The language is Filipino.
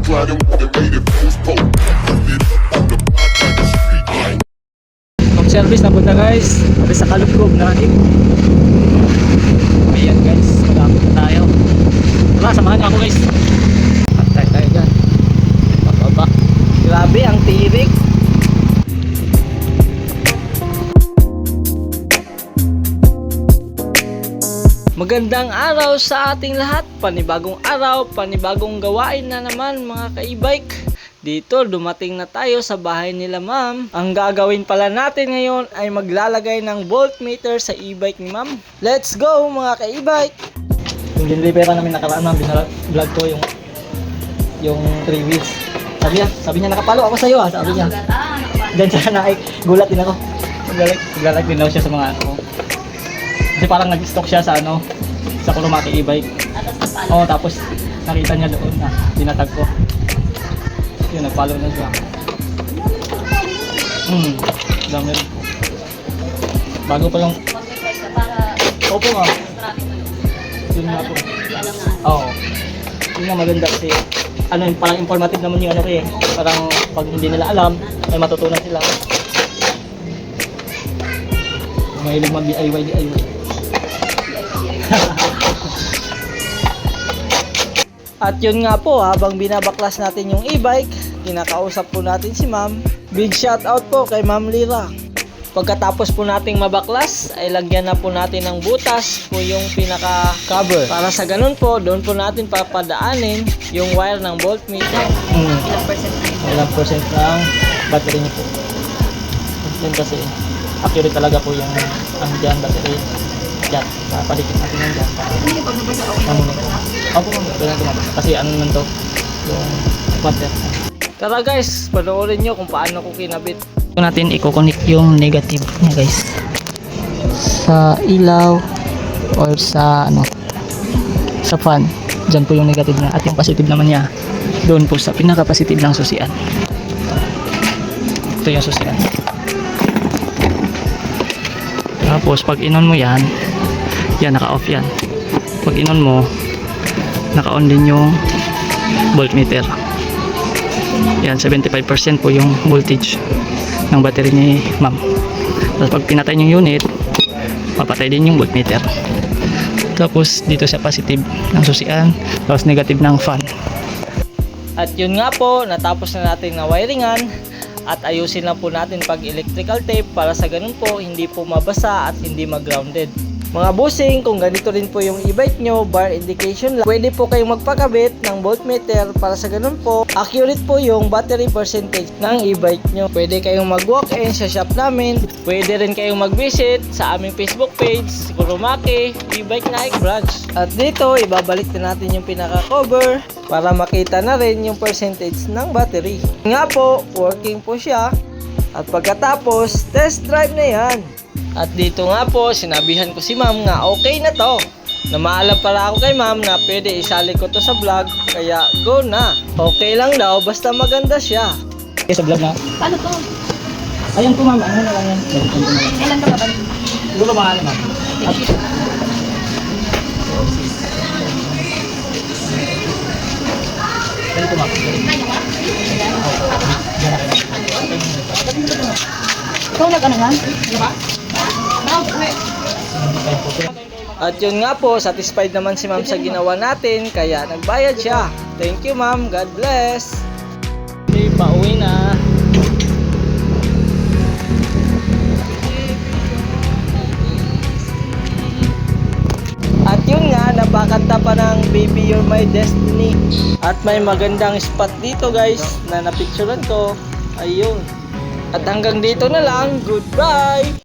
Home service na punta guys. Sabi sa kalugkog na natin. Ayan guys, malapit na tayo. Tara, samahan niyo ako guys. Pantay tayo dyan. Pababa. Grabe ang tirik. Magandang araw sa ating lahat. Panibagong araw, panibagong gawain na naman mga ka-e-bike. Dito dumating na tayo sa bahay nila ma'am. Ang gagawin pala natin ngayon ay maglalagay ng voltmeter sa e-bike ni ma'am. Let's go mga ka-e-bike. Yung diniliveran namin nakaraan ma'am, vlog ko yung 3 wheels. Sabi niya nakapalo ako sa iyo sabi niya. Diyan siya gulat din ako. Naglalag din daw siya sa mga ano. Kasi parang nag-stock siya sa sa Kurumaki e-bike. Oo, tapos nakita niya doon na dinatag ko. Yun, nag-follow na siya. Dami rin po. Bago pa yung... Opo nga. Yun nga po. Oo. Yun nga maganda kasi parang informative naman yung parang pag hindi nila alam, ay matutunan sila. Mahilig mag-DIY. At yun nga po, habang binabaklas natin yung e-bike, kinakausap po natin si ma'am. Big shout out po kay Ma'am Lira. Pagkatapos po nating mabaklas, ay lagyan na po natin ng butas po yung pinaka cover. Para sa ganun po, doon po natin papadaanin yung wire ng voltmeter. Ilang percent ng battery niyo po. Yun kasi accurate talaga po yung dyan battery. Yan, papadikit natin yung dyan. Hindi pa mabasa ako. Opo, kasi nun to, yung water. Tara guys, panoorin nyo kung paano ko kinabit. Natin i-connect yung negative niya guys sa ilaw or sa sa fan. Diyan po yung negative niya at yung positive naman niya doon po sa pinaka-positive ng susian. Ito yung susian. Tapos pag inon mo yan naka-off yan. Pag inon mo, naka-on din yung voltmeter. Yan, 75% po yung voltage ng battery ni ma'am. Tapos pag pinatay yung unit, papatay din yung voltmeter. Tapos dito sa positive ng susian, tapos negative ng fan. At yun nga po, natapos na natin na wiringan. At ayusin lang po natin pag electrical tape para sa ganun po hindi po mabasa at hindi mag-grounded. Mga bossing, kung ganito rin po yung e-bike nyo, bar indication lang, pwede po kayong magpakabit ng voltmeter para sa ganun po, accurate po yung battery percentage ng e-bike nyo. Pwede kayong mag-walk-in sa shop namin, pwede rin kayong mag-visit sa aming Facebook page, Kurumaki e-bike Nike branch. At dito, ibabalik na natin yung pinaka-cover para makita na rin yung percentage ng battery. Nga po, working po siya. At pagkatapos, test drive na yan. At dito nga po, sinabihan ko si ma'am nga okay na to. Na maalam para ako kay ma'am na pwede isali ko to sa vlog. Kaya go na. Okay lang daw, basta maganda siya. Okay, sa vlog na. Paano to? Ayun po ma'am, ano na lang yan? Kailan ka ba ba? Siguro mga ma'am. Ganito ma'am. Ikaw nag-ano nga? At yun nga po, satisfied naman si ma'am sa ginawa natin, kaya nagbayad siya. Thank you ma'am, God bless. Okay, pauwi na. At yun nga, napakanta pa ng Baby You're My Destiny. At may magandang spot dito guys, na napicturean ko. Ayun. At hanggang dito na lang, goodbye!